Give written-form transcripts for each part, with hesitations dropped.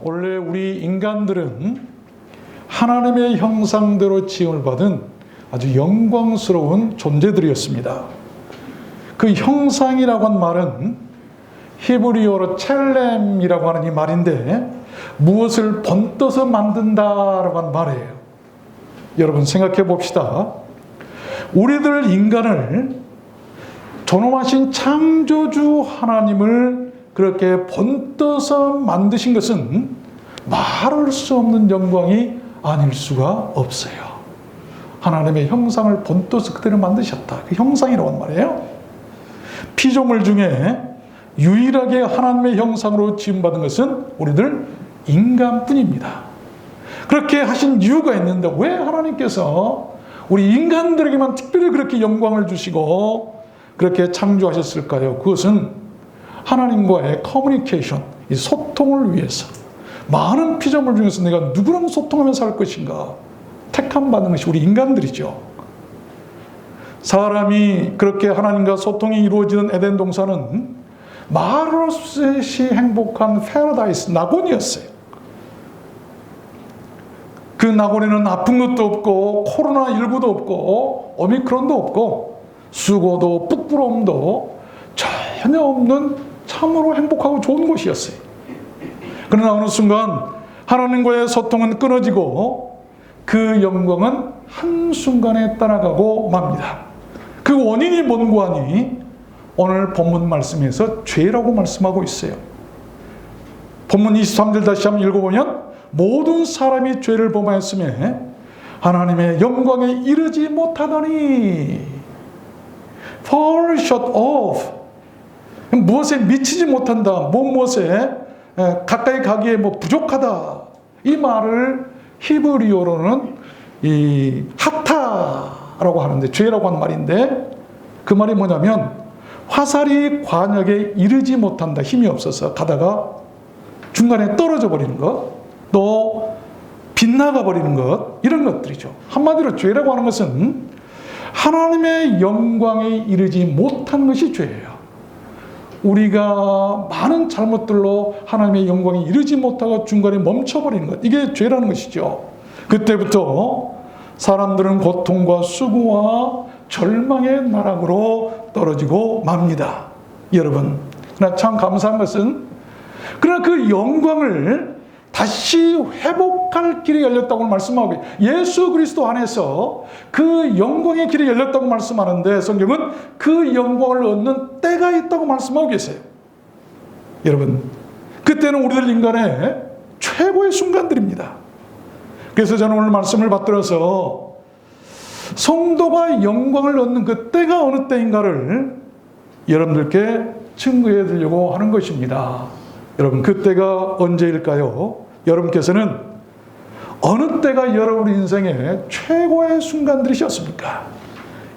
원래 우리 인간들은 하나님의 형상대로 지음을 받은 아주 영광스러운 존재들이었습니다. 그 형상이라고 한 말은 히브리어로 첼렘이라고 하는 이 말인데 무엇을 번떠서 만든다라고 한 말이에요. 여러분 생각해 봅시다. 우리들 인간을 존엄하신 창조주 하나님을 그렇게 번떠서 만드신 것은 말할 수 없는 영광이 아닐 수가 없어요. 하나님의 형상을 번떠서 그대로 만드셨다. 그 형상이라고 한 말이에요. 피조물 중에 유일하게 하나님의 형상으로 지음받은 것은 우리들 인간뿐입니다. 그렇게 하신 이유가 있는데 왜 하나님께서 우리 인간들에게만 특별히 그렇게 영광을 주시고 그렇게 창조하셨을까요? 그것은 하나님과의 커뮤니케이션, 이 소통을 위해서. 많은 피조물 중에서 내가 누구랑 소통하며 살 것인가 택함 받는 것이 우리 인간들이죠. 사람이 그렇게 하나님과 소통이 이루어지는 에덴 동산은 말할 수 없이 행복한 패러다이스, 낙원이었어요. 그 낙원에는 아픈 것도 없고 코로나19도 없고 오미크론도 없고 수고도 부끄러움도 전혀 없는 참으로 행복하고 좋은 곳이었어요. 그러나 어느 순간 하나님과의 소통은 끊어지고 그 영광은 한순간에 떠나가고 맙니다. 그 원인이 뭔고 하니 오늘 본문 말씀에서 죄라고 말씀하고 있어요. 본문 23절 다시 한번 읽어보면 모든 사람이 죄를 범하였으며 하나님의 영광에 이르지 못하더니 fall short of, 무엇에 미치지 못한다, 무엇에 가까이 가기에 부족하다, 이 말을 히브리어로는 이 하타라고 하는데, 죄라고 하는 말인데 그 말이 뭐냐면 화살이 관역에 이르지 못한다, 힘이 없어서 가다가 중간에 떨어져 버리는 것, 또 빗나가 버리는 것, 이런 것들이죠. 한마디로 죄라고 하는 것은 하나님의 영광에 이르지 못한 것이 죄예요. 우리가 많은 잘못들로 하나님의 영광에 이르지 못하고 중간에 멈춰버리는 것, 이게 죄라는 것이죠. 그때부터 사람들은 고통과 수고와 절망의 나락으로 떨어지고 맙니다. 여러분, 그러나 참 감사한 것은 그러나 그 영광을 다시 회복할 길이 열렸다고 말씀하고, 예수 그리스도 안에서 그 영광의 길이 열렸다고 말씀하는데 성경은 그 영광을 얻는 때가 있다고 말씀하고 계세요. 여러분, 그때는 우리들 인간의 최고의 순간들입니다. 그래서 저는 오늘 말씀을 받들어서 성도가 영광을 얻는 그 때가 어느 때인가를 여러분들께 증거해 드리려고 하는 것입니다. 여러분, 그 때가 언제일까요? 여러분께서는 어느 때가 여러분 인생의 최고의 순간들이셨습니까?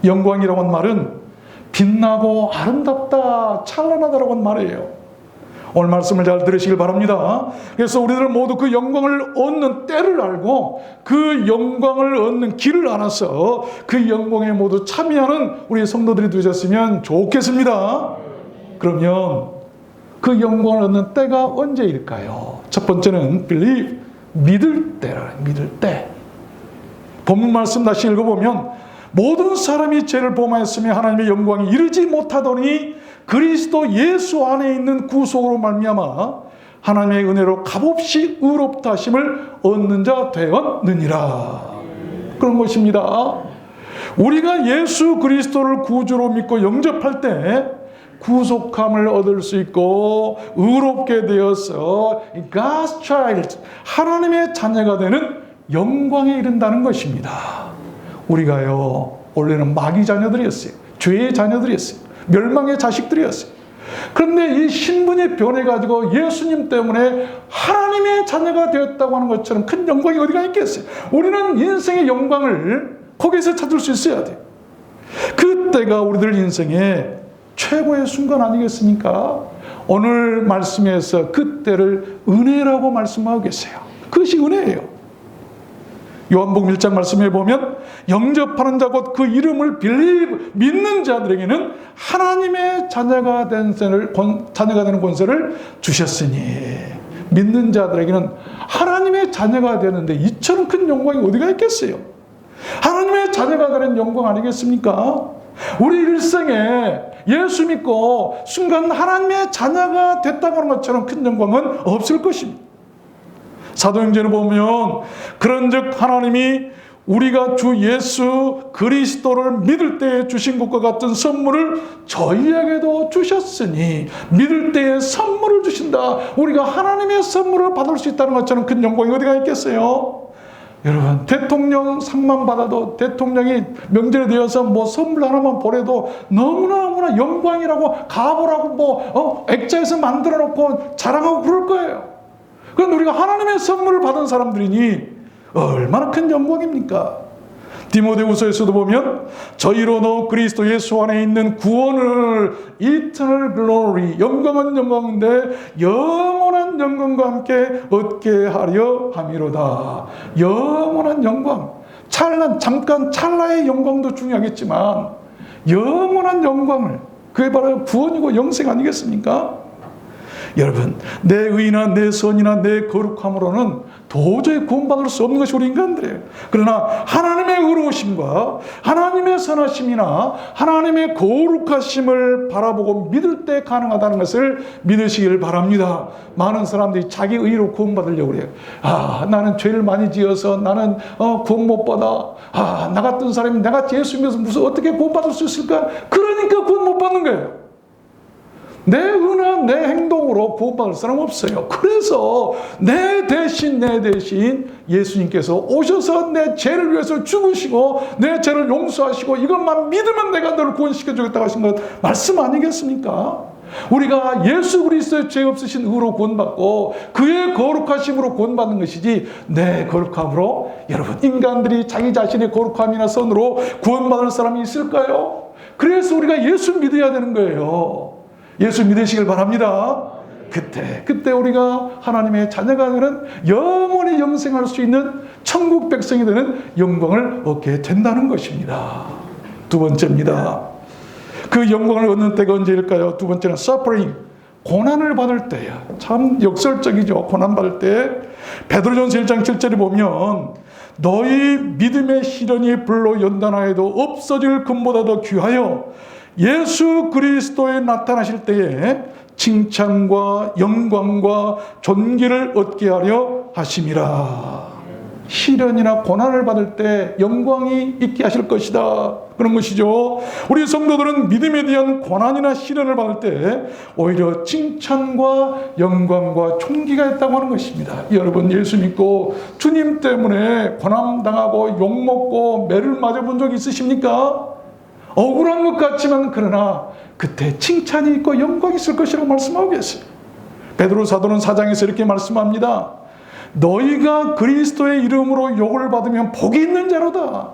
영광이라고 하는 말은 빛나고 아름답다, 찬란하다라고 하는 말이에요. 오늘 말씀을 잘 들으시길 바랍니다. 그래서 우리들은 모두 그 영광을 얻는 때를 알고 그 영광을 얻는 길을 알아서 그 영광에 모두 참여하는 우리 성도들이 되셨으면 좋겠습니다. 그러면 그 영광을 얻는 때가 언제일까요? 첫 번째는 believe, 믿을 때라, 믿을 때. 본문 말씀 다시 읽어보면 모든 사람이 죄를 범하였으며 하나님의 영광에 이르지 못하더니 그리스도 예수 안에 있는 구속으로 말미암아 하나님의 은혜로 값없이 의롭다 하심을 얻는 자 되었느니라. 그런 것입니다. 우리가 예수 그리스도를 구주로 믿고 영접할 때 구속함을 얻을 수 있고 의롭게 되어서 God's child, 하나님의 자녀가 되는 영광에 이른다는 것입니다. 우리가요, 원래는 마귀 자녀들이었어요. 죄의 자녀들이었어요. 멸망의 자식들이었어요. 그런데 이 신분이 변해가지고 예수님 때문에 하나님의 자녀가 되었다고 하는 것처럼 큰 영광이 어디가 있겠어요? 우리는 인생의 영광을 거기서 찾을 수 있어야 돼요. 그때가 우리들 인생의 최고의 순간 아니겠습니까? 오늘 말씀에서 그때를 은혜라고 말씀하고 계세요. 그것이 은혜예요. 요한복음 1장 말씀에 보면 영접하는 자 곧 그 이름을 believe, 믿는 자들에게는 하나님의 자녀가 되는 권세를 주셨으니 믿는 자들에게는 하나님의 자녀가 되는데 이처럼 큰 영광이 어디가 있겠어요? 하나님의 자녀가 되는 영광 아니겠습니까? 우리 일생에 예수 믿고 순간 하나님의 자녀가 됐다고 하는 것처럼 큰 영광은 없을 것입니다. 사도행전을 보면 그런즉 하나님이 우리가 주 예수 그리스도를 믿을 때에 주신 것과 같은 선물을 저희에게도 주셨으니, 믿을 때에 선물을 주신다. 우리가 하나님의 선물을 받을 수 있다는 것처럼 큰 영광이 어디가 있겠어요? 여러분, 대통령 상만 받아도, 대통령이 명절에 되어서 뭐 선물 하나만 보내도 너무나 영광이라고, 가보라고 액자에서 만들어 놓고 자랑하고 그럴 거예요. 그런데 우리가 하나님의 선물을 받은 사람들이니 얼마나 큰 영광입니까? 디모데후서에서도 보면 저희로도 그리스도 예수 안에 있는 구원을, eternal glory, 영광은 영광인데 영원한 영광과 함께 얻게 하려 함이로다. 영원한 영광, 잠깐 찰나의 영광도 중요하겠지만 영원한 영광을, 그게 바로 구원이고 영생 아니겠습니까? 여러분, 내 의나 내 선이나 내 거룩함으로는 도저히 구원받을 수 없는 것이 우리 인간들이에요. 그러나 하나님의 의로우심과 하나님의 선하심이나 하나님의 거룩하심을 바라보고 믿을 때 가능하다는 것을 믿으시길 바랍니다. 많은 사람들이 자기 의로 구원받으려고 그래요. 나는 죄를 많이 지어서 나는 구원 못 받아. 나 같은 사람이 내가 예수 믿어서 무슨 어떻게 구원받을 수 있을까? 그러니까 구원 못 받는 거예요. 내 의나 내 행동으로 구원받을 사람 없어요. 그래서 내 대신 예수님께서 오셔서 내 죄를 위해서 죽으시고 내 죄를 용서하시고 이것만 믿으면 내가 너를 구원시켜 주겠다고 하신 것 말씀 아니겠습니까? 우리가 예수 그리스도의 죄 없으신 의로 구원받고 그의 거룩하심으로 구원받는 것이지, 내 거룩함으로, 여러분, 인간들이 자기 자신의 거룩함이나 선으로 구원받을 사람이 있을까요? 그래서 우리가 예수 믿어야 되는 거예요. 예수 믿으시길 바랍니다. 그때 우리가 하나님의 자녀가 되는, 영원히 영생할 수 있는 천국 백성이 되는 영광을 얻게 된다는 것입니다. 두 번째입니다. 그 영광을 얻는 때가 언제일까요? 두 번째는 suffering, 고난을 받을 때야. 참 역설적이죠. 고난 받을 때. 베드로전서 1장 7절에 보면 너희 믿음의 시련이 불로 연단하여도 없어질 금보다 더 귀하여 예수 그리스도에 나타나실 때에 칭찬과 영광과 존귀를 얻게 하려 하심이라. 시련이나 고난을 받을 때 영광이 있게 하실 것이다, 그런 것이죠. 우리 성도들은 믿음에 대한 고난이나 시련을 받을 때 오히려 칭찬과 영광과 존귀가 있다고 하는 것입니다. 여러분, 예수 믿고 주님 때문에 고난당하고 욕먹고 매를 맞아본 적 있으십니까? 억울한 것 같지만 그러나 그때 칭찬이 있고 영광이 있을 것이라고 말씀하고 계세요. 베드로 사도는 4장에서 이렇게 말씀합니다. 너희가 그리스도의 이름으로 욕을 받으면 복이 있는 자로다.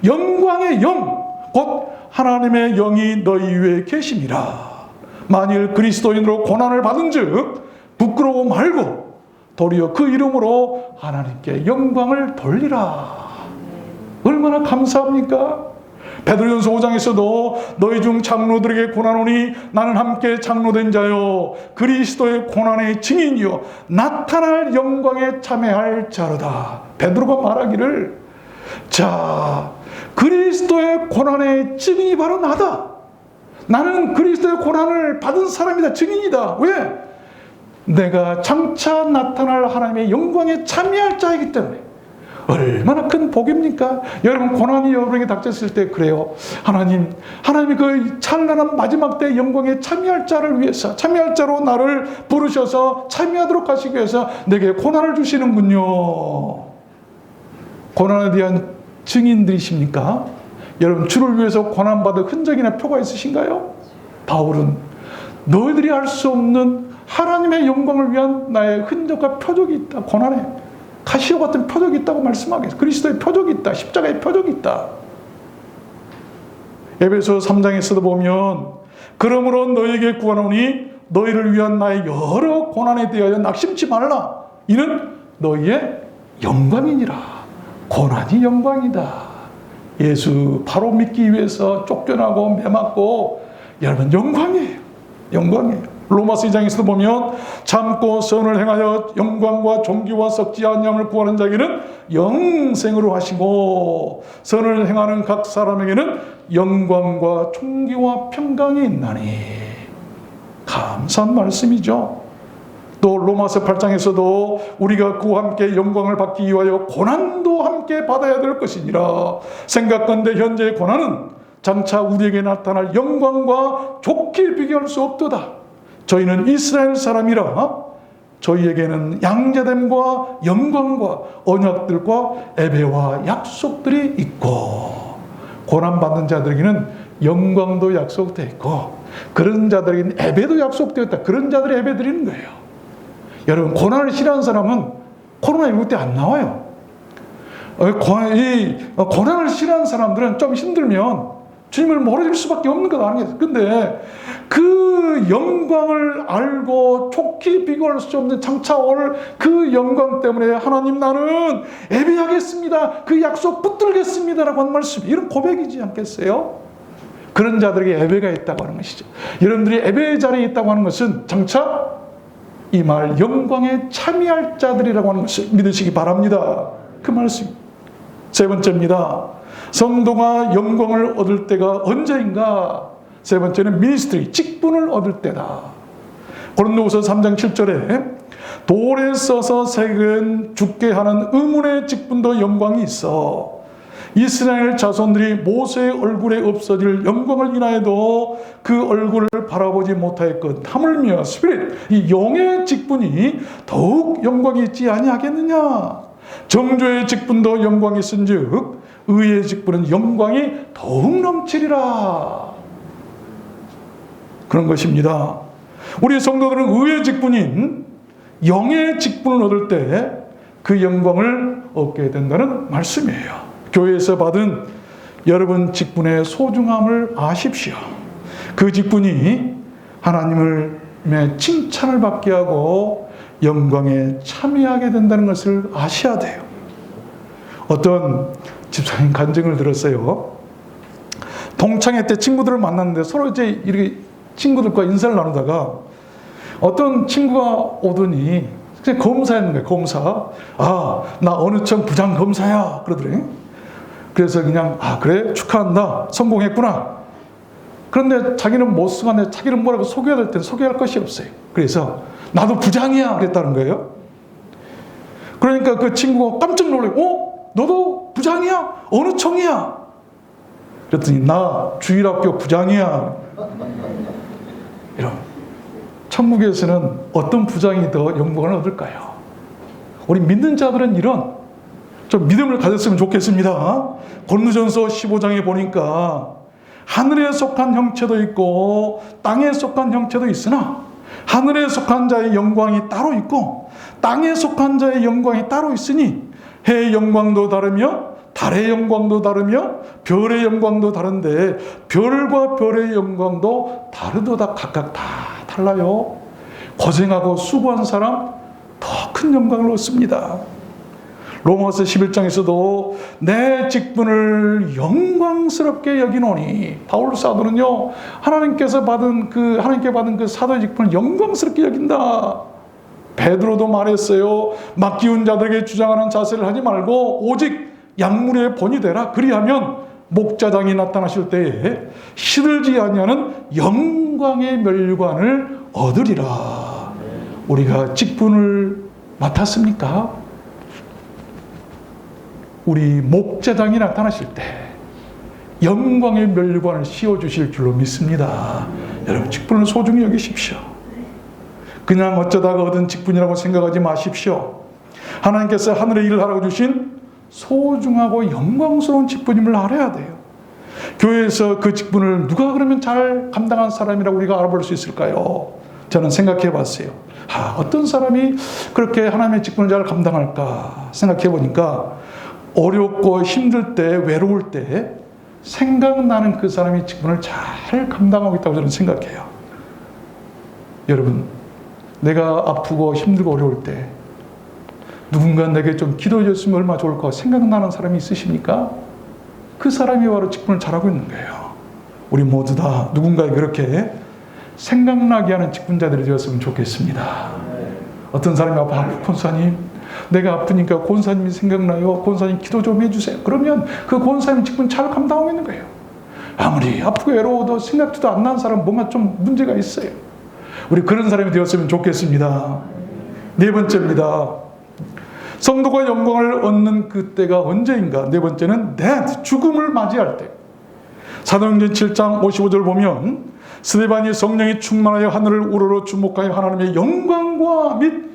영광의 영, 곧 하나님의 영이 너희 위에 계심이라. 만일 그리스도인으로 고난을 받은 즉 부끄러워 말고 도리어 그 이름으로 하나님께 영광을 돌리라. 얼마나 감사합니까? 베드로전서 5장에서도 너희 중 장로들에게 고난오니 나는 함께 장로된 자요 그리스도의 고난의 증인이요 나타날 영광에 참여할 자로다. 베드로가 말하기를, 자, 그리스도의 고난의 증인이 바로 나다. 나는 그리스도의 고난을 받은 사람이다, 증인이다. 왜? 내가 장차 나타날 하나님의 영광에 참여할 자이기 때문에. 얼마나 큰 복입니까? 여러분, 고난이 여러분에게 닥쳤을 때 그래요. 하나님이 그 찬란한 마지막 때 영광에 참여할 자를 위해서, 참여할 자로 나를 부르셔서 참여하도록 하시기 위해서 내게 고난을 주시는군요. 고난에 대한 증인들이십니까? 여러분, 주를 위해서 고난받은 흔적이나 표가 있으신가요? 바울은 너희들이 알 수 없는 하나님의 영광을 위한 나의 흔적과 표적이 있다. 고난에 가시와 같은 표적이 있다고 말씀하겠습니다. 그리스도의 표적이 있다. 십자가의 표적이 있다. 에베소 3장에서도 보면 그러므로 너희에게 구하노니 너희를 위한 나의 여러 고난에 대하여 낙심치 말라. 이는 너희의 영광이니라. 고난이 영광이다. 예수 바로 믿기 위해서 쫓겨나고 매맞고, 여러분, 영광이에요. 영광이에요. 로마서 2장에서도 보면 참고 선을 행하여 영광과 존귀와 썩지 아니함을 구하는 자에게는 영생으로 하시고 선을 행하는 각 사람에게는 영광과 존귀와 평강이 있나니. 감사한 말씀이죠. 또 로마서 8장에서도 우리가 그와 함께 영광을 받기 위하여 고난도 함께 받아야 될 것이니라. 생각건대 현재의 고난은 장차 우리에게 나타날 영광과 좋게 비교할 수 없도다. 저희는 이스라엘 사람이라 저희에게는 양자됨과 영광과 언약들과 예배와 약속들이 있고, 고난받는 자들에게는 영광도 약속되어 있고 그런 자들에게는 예배도 약속되어 있다. 그런 자들이 예배 드리는 거예요. 여러분, 고난을 싫어하는 사람은 코로나19 때 안 나와요. 고난을 싫어하는 사람들은 좀 힘들면 주님을 멀어질 수밖에 없는 것 아니겠어요. 근데 그 영광을 알고 좋게 비교할 수 없는 장차 올 그 영광 때문에 하나님, 나는 예배하겠습니다, 그 약속 붙들겠습니다라고 하는 말씀, 이런 고백이지 않겠어요? 그런 자들에게 예배가 있다고 하는 것이죠. 여러분들이 예배의 자리에 있다고 하는 것은 장차 이 말 영광에 참여할 자들이라고 하는 것을 믿으시기 바랍니다. 그 말씀. 세 번째입니다. 성도가 영광을 얻을 때가 언제인가? 세 번째는 미니스트리, 직분을 얻을 때다. 고린도후서 3장 7절에 돌에 써서 새긴 죽게 하는 의문의 직분도 영광이 있어. 이스라엘 자손들이 모세의 얼굴에 없어질 영광을 인하여도 그 얼굴을 바라보지 못하였건 하물며 스피릿, 이 영의 직분이 더욱 영광이 있지 아니하겠느냐. 정죄의 직분도 영광이 있은즉 의의 직분은 영광이 더욱 넘치리라. 그런 것입니다. 우리 성도들은 의의 직분인 영의 직분을 얻을 때 그 영광을 얻게 된다는 말씀이에요. 교회에서 받은 여러분 직분의 소중함을 아십시오. 그 직분이 하나님의 칭찬을 받게 하고 영광에 참여하게 된다는 것을 아셔야 돼요. 어떤 집사님 간증을 들었어요. 동창회 때 친구들을 만났는데 서로 이제 이렇게 친구들과 인사를 나누다가 어떤 친구가 오더니 검사였는 거예요. 검사. 나 어느 청 부장 검사야 그러더래. 그래서 그냥 그래 축하한다, 성공했구나. 그런데 자기는 못 쓰는데 자기는 뭐라고 소개해야 될 때는 소개할 것이 없어요. 그래서 나도 부장이야 그랬다는 거예요. 그러니까 그 친구가 깜짝 놀라고, 너도 부장이야? 어느 청이야? 그랬더니 나 주일학교 부장이야. 이런. 천국에서는 어떤 부장이 더 영광을 얻을까요? 우리 믿는 자들은 이런 좀 믿음을 가졌으면 좋겠습니다. 고린도전서 15장에 보니까 하늘에 속한 형체도 있고 땅에 속한 형체도 있으나 하늘에 속한 자의 영광이 따로 있고 땅에 속한 자의 영광이 따로 있으니 해의 영광도 다르며 달의 영광도 다르며 별의 영광도 다른데 별과 별의 영광도 다르도다. 각각 다 달라요. 고생하고 수고한 사람 더 큰 영광을 얻습니다. 로마서 11장에서도 내 직분을 영광스럽게 여기노니, 바울 사도는요 하나님께 받은 그 사도의 직분을 영광스럽게 여긴다. 베드로도 말했어요. 맡기운 자들에게 주장하는 자세를 하지 말고 오직 약물의 본이 되라. 그리하면 목자장이 나타나실 때에 시들지 아니하는 영광의 멸관을 얻으리라. 우리가 직분을 맡았습니까? 우리 목자장이 나타나실 때 영광의 멸관을 씌워주실 줄로 믿습니다. 여러분, 직분을 소중히 여기십시오. 그냥 어쩌다가 얻은 직분이라고 생각하지 마십시오. 하나님께서 하늘의 일을 하라고 주신 소중하고 영광스러운 직분임을 알아야 돼요. 교회에서 그 직분을 누가 그러면 잘 감당한 사람이라고 우리가 알아볼 수 있을까요? 저는 생각해 봤어요. 어떤 사람이 그렇게 하나님의 직분을 잘 감당할까 생각해 보니까 어렵고 힘들 때, 외로울 때 생각나는 그 사람이 직분을 잘 감당하고 있다고 저는 생각해요. 여러분, 내가 아프고 힘들고 어려울 때 누군가 내게 좀 기도해 줬으면 얼마나 좋을까 생각나는 사람이 있으십니까? 그 사람이 바로 직분을 잘하고 있는 거예요. 우리 모두 다 누군가에게 그렇게 생각나게 하는 직분자들이 되었으면 좋겠습니다. 어떤 사람이 권사님, 내가 아프니까 권사님이 생각나요. 권사님 기도 좀 해주세요. 그러면 그 권사님 직분 잘 감당하고 있는 거예요. 아무리 아프고 외로워도 생각지도 안 나는 사람은 뭔가 좀 문제가 있어요. 우리 그런 사람이 되었으면 좋겠습니다. 네 번째입니다. 성도가 영광을 얻는 그때가 언제인가? 네 번째는 죽음을 맞이할 때. 사도행전 7장 55절 보면 스데반이 성령이 충만하여 하늘을 우러러 주목하여 하나님의 영광과 및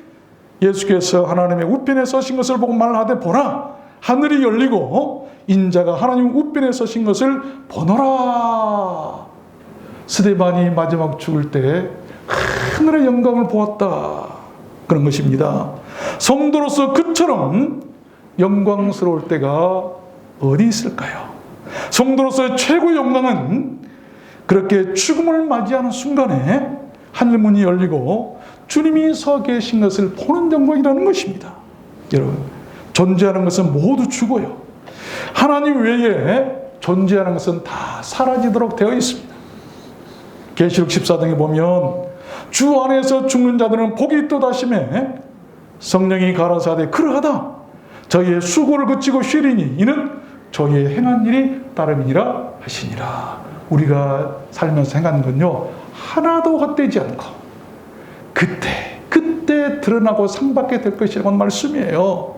예수께서 하나님의 우편에 서신 것을 보고 말하되 보라, 하늘이 열리고 인자가 하나님 우편에 서신 것을 보노라. 스데반이 마지막 죽을 때 하늘의 영광을 보았다, 그런 것입니다. 성도로서 그처럼 영광스러울 때가 어디 있을까요? 성도로서의 최고의 영광은 그렇게 죽음을 맞이하는 순간에 하늘문이 열리고 주님이 서 계신 것을 보는 영광이라는 것입니다. 여러분, 존재하는 것은 모두 죽어요. 하나님 외에 존재하는 것은 다 사라지도록 되어 있습니다. 계시록 14장에 보면 주 안에서 죽는 자들은 복이 또다심에 성령이 가라사대 그러하다. 저희의 수고를 그치고 쉬리니 이는 저희의 행한 일이 따름이니라 하시니라. 우리가 살면서 행한 건요, 하나도 헛되지 않고 그때 드러나고 상받게 될 것이라는 말씀이에요.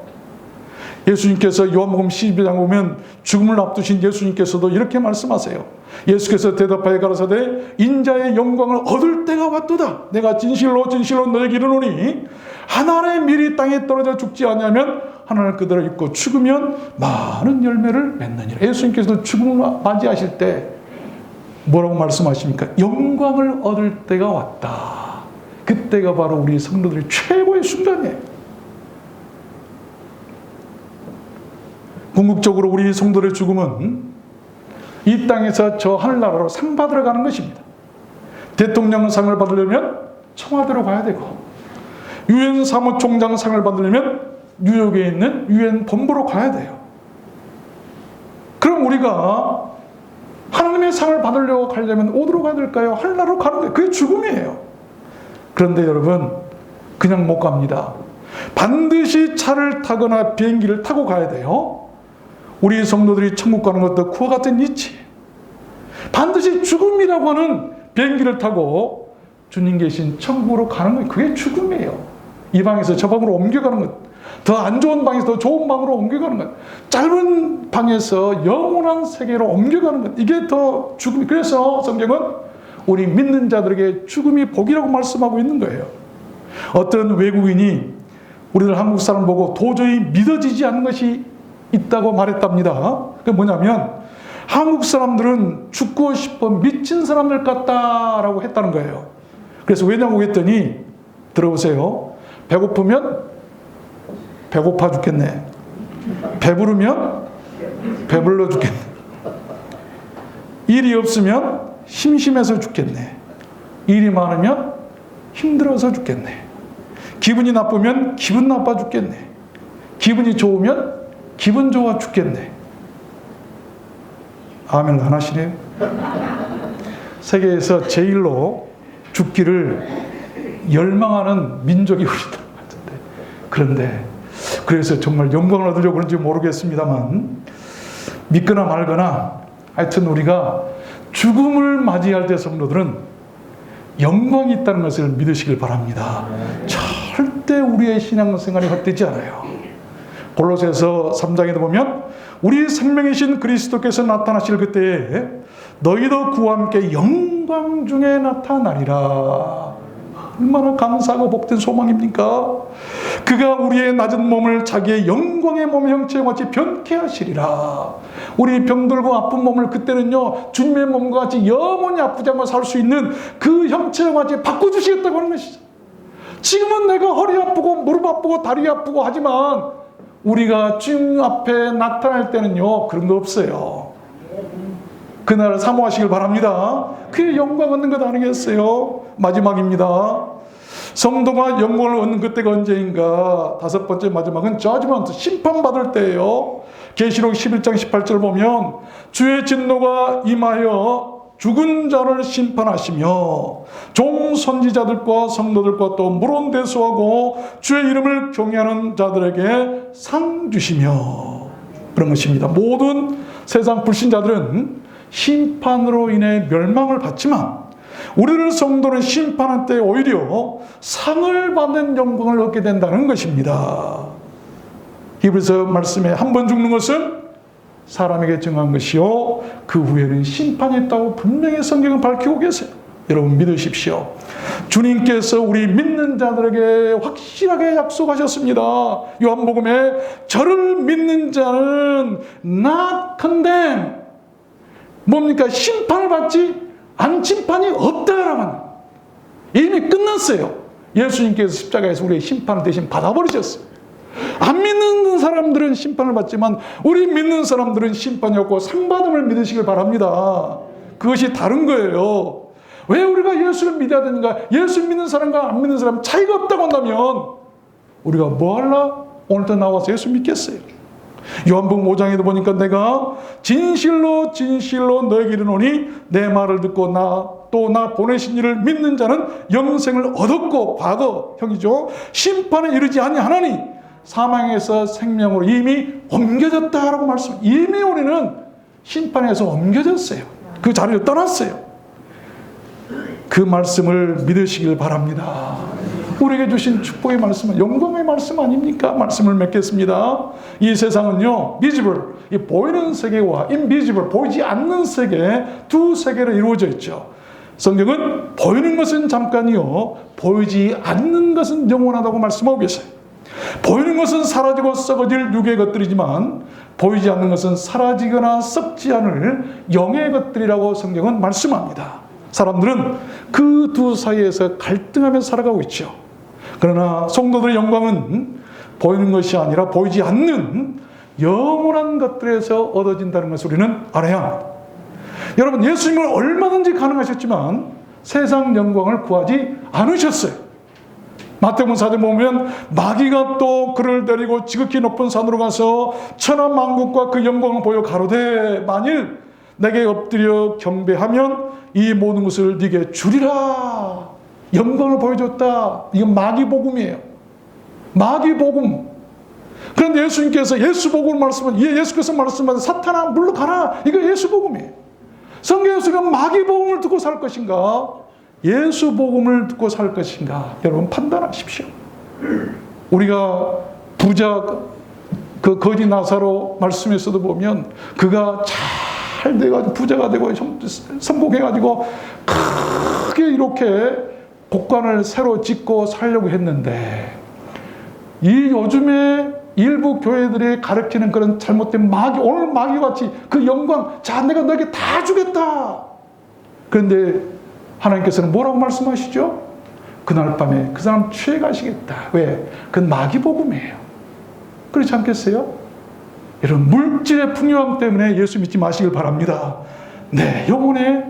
예수님께서 요한복음 12장 보면 죽음을 앞두신 예수님께서도 이렇게 말씀하세요. 예수께서 대답하여 가라사대 인자의 영광을 얻을 때가 왔도다. 내가 진실로 진실로 너에게 이르노니 하나의 밀이 땅에 떨어져 죽지 않으면 하나를 그대로 입고 죽으면 많은 열매를 맺느니라. 예수님께서 죽음을 맞이하실 때 뭐라고 말씀하십니까? 영광을 얻을 때가 왔다. 그때가 바로 우리 성도들의 최고의 순간이에요. 궁극적으로 우리 성도들의 죽음은 이 땅에서 저 하늘나라로 상 받으러 가는 것입니다. 대통령 상을 받으려면 청와대로 가야 되고, 유엔 사무총장 상을 받으려면 뉴욕에 있는 유엔 본부로 가야 돼요. 그럼 우리가 하나님의 상을 받으려고 가려면 어디로 가야 될까요? 하늘나라로 가는 거예요. 그게 죽음이에요. 그런데 여러분, 그냥 못 갑니다. 반드시 차를 타거나 비행기를 타고 가야 돼요. 우리 성도들이 천국 가는 것도 그와 같은 이치. 반드시 죽음이라고 하는 비행기를 타고 주님 계신 천국으로 가는 거예요. 그게 죽음이에요. 이 방에서 저 방으로 옮겨가는 것, 더 안 좋은 방에서 더 좋은 방으로 옮겨가는 것, 짧은 방에서 영원한 세계로 옮겨가는 것, 이게 더 죽음이. 그래서 성경은 우리 믿는 자들에게 죽음이 복이라고 말씀하고 있는 거예요. 어떤 외국인이 우리들 한국 사람 보고 도저히 믿어지지 않는 것이 있다고 말했답니다. 그게 뭐냐면 한국 사람들은 죽고 싶어 미친 사람들 같다라고 했다는 거예요. 그래서 왜냐고 했더니 들어보세요. 배고프면 배고파 죽겠네. 배부르면 배불러 죽겠네. 일이 없으면 심심해서 죽겠네. 일이 많으면 힘들어서 죽겠네. 기분이 나쁘면 기분 나빠 죽겠네. 기분이 좋으면 기분 좋아 죽겠네. 아멘 안 하시네요? 세계에서 제일로 죽기를 열망하는 민족이 우리들 같은데. 그런데 그래서 정말 영광을 얻으려고 그런지 모르겠습니다만, 믿거나 말거나 하여튼 우리가 죽음을 맞이할 때 성도들은 영광이 있다는 것을 믿으시길 바랍니다. 절대 우리의 신앙생활이 헛되지 않아요. 골로새서 3장에도 보면 우리 생명이신 그리스도께서 나타나실 그때에 너희도 그와 함께 영광 중에 나타나리라. 얼마나 감사하고 복된 소망입니까? 그가 우리의 낮은 몸을 자기의 영광의 몸의 형체와 같이 변케 하시리라. 우리 병들고 아픈 몸을 그때는요, 주님의 몸과 같이 영원히 아프지 않고 살 수 있는 그 형체와 같이 바꿔주시겠다고 하는 것이죠. 지금은 내가 허리 아프고 무릎 아프고 다리 아프고 하지만 우리가 주님 앞에 나타날 때는요, 그런 거 없어요. 그날을 사모하시길 바랍니다. 그의 영광 얻는 것 아니겠어요? 마지막입니다. 성도가 영광을 얻는 그때가 언제인가? 다섯 번째 마지막은 저지먼트, 심판받을 때예요. 계시록 11장 18절 보면 주의 진노가 임하여 죽은 자를 심판하시며 종 선지자들과 성도들과 또 물론 대수하고 주의 이름을 경외하는 자들에게 상 주시며 그런 것입니다. 모든 세상 불신자들은 심판으로 인해 멸망을 받지만 우리를 성도는 심판한 때 오히려 상을 받는 영광을 얻게 된다는 것입니다. 히브리서 말씀에 한 번 죽는 것은 사람에게 정한 것이요 그 후에는 심판이 있다고 분명히 성경은 밝히고 계세요. 여러분 믿으십시오. 주님께서 우리 믿는 자들에게 확실하게 약속하셨습니다. 요한복음에 저를 믿는 자는 not condemned, 뭡니까? 심판을 받지 않은 심판이 없다라만 이미 끝났어요. 예수님께서 십자가에서 우리의 심판을 대신 받아버리셨어요. 안 믿는 사람들은 심판을 받지만 우리 믿는 사람들은 심판이 없고 상받음을 믿으시길 바랍니다. 그것이 다른 거예요. 왜 우리가 예수를 믿어야 되는가? 예수 믿는 사람과 안 믿는 사람 차이가 없다고 한다면 우리가 뭐 할라? 오늘도 나와서 예수 믿겠어요? 요한복음 5장에도 보니까 내가 진실로 진실로 너에게 이르노니 내 말을 듣고 나 보내신 이를 믿는 자는 영생을 얻었고 과거형이죠. 심판에 이르지 아니하나니 사망에서 생명으로 이미 옮겨졌다라고 말씀. 이미 우리는 심판에서 옮겨졌어요. 그 자리를 떠났어요. 그 말씀을 믿으시길 바랍니다. 우리에게 주신 축복의 말씀은 영광의 말씀 아닙니까? 말씀을 맺겠습니다. 이 세상은요, visible, 이 보이는 세계와 invisible, 보이지 않는 세계, 두 세계로 이루어져 있죠. 성경은 보이는 것은 잠깐이요, 보이지 않는 것은 영원하다고 말씀하고 계세요. 보이는 것은 사라지고 썩어질 육의 것들이지만 보이지 않는 것은 사라지거나 썩지 않을 영의 것들이라고 성경은 말씀합니다. 사람들은 그 두 사이에서 갈등하며 살아가고 있죠. 그러나 성도들의 영광은 보이는 것이 아니라 보이지 않는 영원한 것들에서 얻어진다는 것을 우리는 알아야 합니다. 여러분, 예수님은 얼마든지 가능하셨지만 세상 영광을 구하지 않으셨어요. 마태복음 4장 보면 마귀가 또 그를 데리고 지극히 높은 산으로 가서 천하만국과 그 영광을 보여 가로되 만일 내게 엎드려 경배하면 이 모든 것을 네게 주리라. 영광을 보여줬다. 이건 마귀복음이에요. 마귀복음. 그런데 예수님께서 예수복음을 말씀하면 예수께서 말씀하신 사탄아 물러가라. 이거 예수복음이에요. 성경에서 마귀복음을 듣고 살 것인가? 예수복음을 듣고 살 것인가? 여러분 판단하십시오. 우리가 부자 그 거지 나사로 말씀에서도 보면 그가 잘 돼가지고 부자가 되고 성공해가지고 크게 이렇게 곡관을 새로 짓고 살려고 했는데 이 요즘에 일부 교회들이 가르치는 그런 잘못된 마귀, 오늘 마귀같이 그 영광, 자 내가 너에게 다 주겠다. 그런데 하나님께서는 뭐라고 말씀하시죠? 그날 밤에 그 사람 취해 가시겠다. 왜? 그건 마귀복음이에요. 그렇지 않겠어요? 이런 물질의 풍요함 때문에 예수 믿지 마시길 바랍니다. 내 영혼의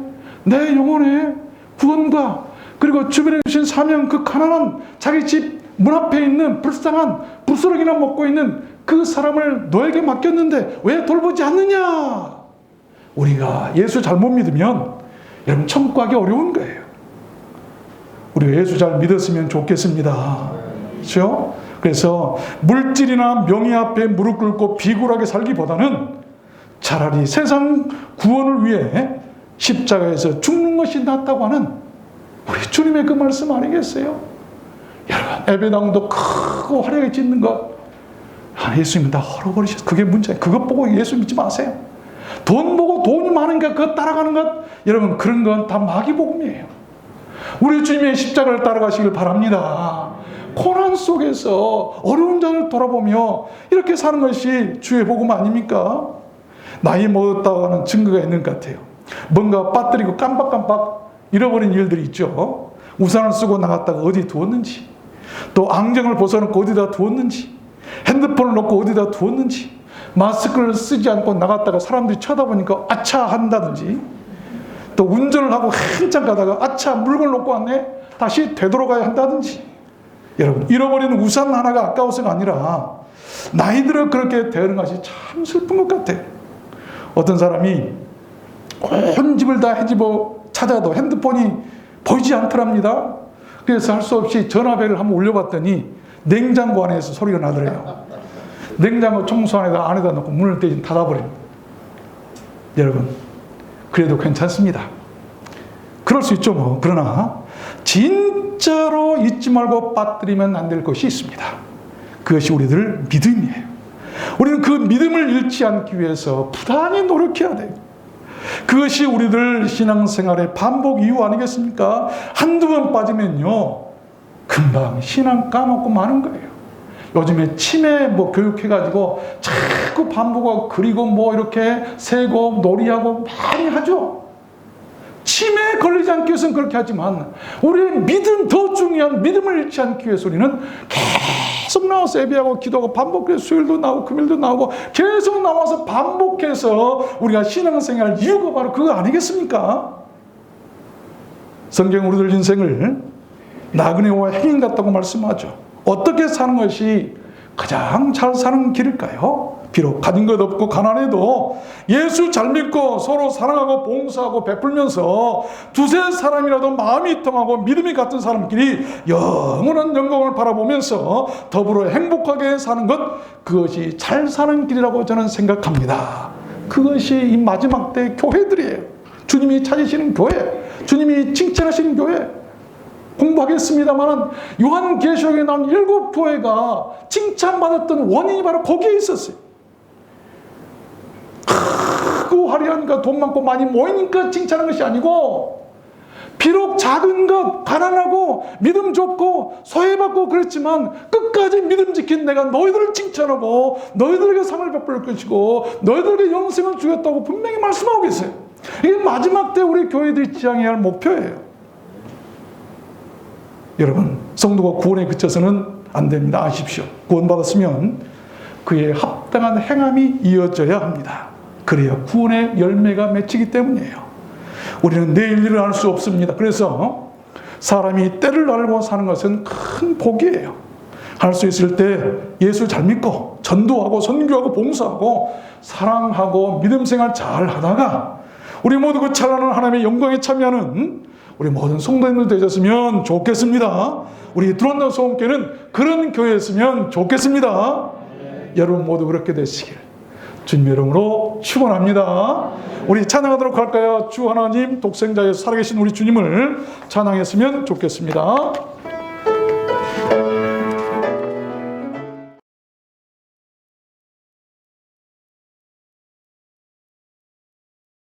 구원과 그리고 주변에 주신 사명, 그 가난한 자기 집 문 앞에 있는 불쌍한 부스러기나 먹고 있는 그 사람을 너에게 맡겼는데 왜 돌보지 않느냐? 우리가 예수 잘못 믿으면 여러분 천국 가기 어려운 거예요. 우리가 예수 잘 믿었으면 좋겠습니다. 그렇죠? 그래서 물질이나 명예 앞에 무릎 꿇고 비굴하게 살기보다는 차라리 세상 구원을 위해 십자가에서 죽는 것이 낫다고 하는 우리 주님의 그 말씀 아니겠어요? 여러분, 예배당도 크고 화려하게 짓는 것 예수님 다 헐어버리셨어요. 그게 문제예요. 그것 보고 예수 믿지 마세요. 돈 보고 돈이 많으니까 그거 따라가는 것, 여러분 그런 건 다 마귀복음이에요. 우리 주님의 십자가를 따라가시길 바랍니다. 고난 속에서 어려운 자를 돌아보며 이렇게 사는 것이 주의 복음 아닙니까? 나이 먹었다고 하는 증거가 있는 것 같아요. 뭔가 빠뜨리고 깜빡깜빡 잃어버린 일들이 있죠. 우산을 쓰고 나갔다가 어디 두었는지, 또 안경을 벗어놓고 어디다 두었는지, 핸드폰을 놓고 어디다 두었는지, 마스크를 쓰지 않고 나갔다가 사람들이 쳐다보니까 아차 한다든지, 또 운전을 하고 한참 가다가 아차 물건을 놓고 왔네, 다시 되돌아가야 한다든지. 여러분, 잃어버린 우산 하나가 아까워서가 아니라 나이 들어 그렇게 대하는 것이 참 슬픈 것 같아요. 어떤 사람이 온 집을 다 헤집어 찾아도 핸드폰이 보이지 않더랍니다. 그래서 할 수 없이 전화벨을 한번 울려봤더니 냉장고 안에서 소리가 나더래요. 냉장고 청소 안에다 놓고 문을 대신 닫아버립니다. 여러분, 그래도 괜찮습니다. 그럴 수 있죠 뭐. 그러나 진짜로 잊지 말고 빠뜨리면 안 될 것이 있습니다. 그것이 우리들 믿음이에요. 우리는 그 믿음을 잃지 않기 위해서 부단히 노력해야 돼요. 그것이 우리들 신앙생활의 반복 이유 아니겠습니까? 한두 번 빠지면요 금방 신앙 까먹고 마는 거예요. 요즘에 치매 뭐 교육해가지고 자꾸 반복하고 그리고 뭐 이렇게 세고 놀이하고 많이 하죠. 치매에 걸리지 않기 위해서는 그렇게 하지만 우리의 믿음, 더 중요한 믿음을 잃지 않기 위해서 우리는 계속 나와서 예배하고 기도하고 반복해서 수요일도 나오고 금요일도 나오고 계속 나와서 반복해서 우리가 신앙생활 이유가 바로 그거 아니겠습니까? 성경 우리들 인생을 나그네와 행인 같다고 말씀하죠. 어떻게 사는 것이 가장 잘 사는 길일까요? 비록 가진 것 없고 가난해도 예수 잘 믿고 서로 사랑하고 봉사하고 베풀면서 두세 사람이라도 마음이 통하고 믿음이 같은 사람끼리 영원한 영광을 바라보면서 더불어 행복하게 사는 것, 그것이 잘 사는 길이라고 저는 생각합니다. 그것이 이 마지막 때 교회들이에요. 주님이 찾으시는 교회, 주님이 칭찬하시는 교회. 공부하겠습니다만 요한계시록에 나온 7교회가 칭찬받았던 원인이 바로 거기에 있었어요. 크고 화려하니까 돈 많고 많이 모이니까 칭찬한 것이 아니고, 비록 작은 것, 가난하고 믿음 좁고 소외받고 그랬지만 끝까지 믿음 지킨 내가 너희들을 칭찬하고 너희들에게 상을 베풀 것이고 너희들에게 영생을 주겠다고 분명히 말씀하고 계세요. 이게 마지막 때 우리 교회들이 지향해야 할 목표예요. 여러분, 성도가 구원에 그쳐서는 안 됩니다. 아십시오. 구원받았으면 그에 합당한 행함이 이어져야 합니다. 그래야 구원의 열매가 맺히기 때문이에요. 우리는 내일 일을 알 수 없습니다. 그래서 사람이 때를 알고 사는 것은 큰 복이에요. 할 수 있을 때 예수 잘 믿고 전도하고 선교하고 봉사하고 사랑하고 믿음 생활 잘 하다가 우리 모두 그 찬란한 하나님의 영광에 참여하는 우리 모든 성도님들 되셨으면 좋겠습니다. 우리 두란노 소원교회는 그런 교회였으면 좋겠습니다. 여러분 모두 그렇게 되시길 주님 이름으로 축원합니다. 우리 찬양하도록 할까요? 주 하나님 독생자에서 살아계신 우리 주님을 찬양했으면 좋겠습니다.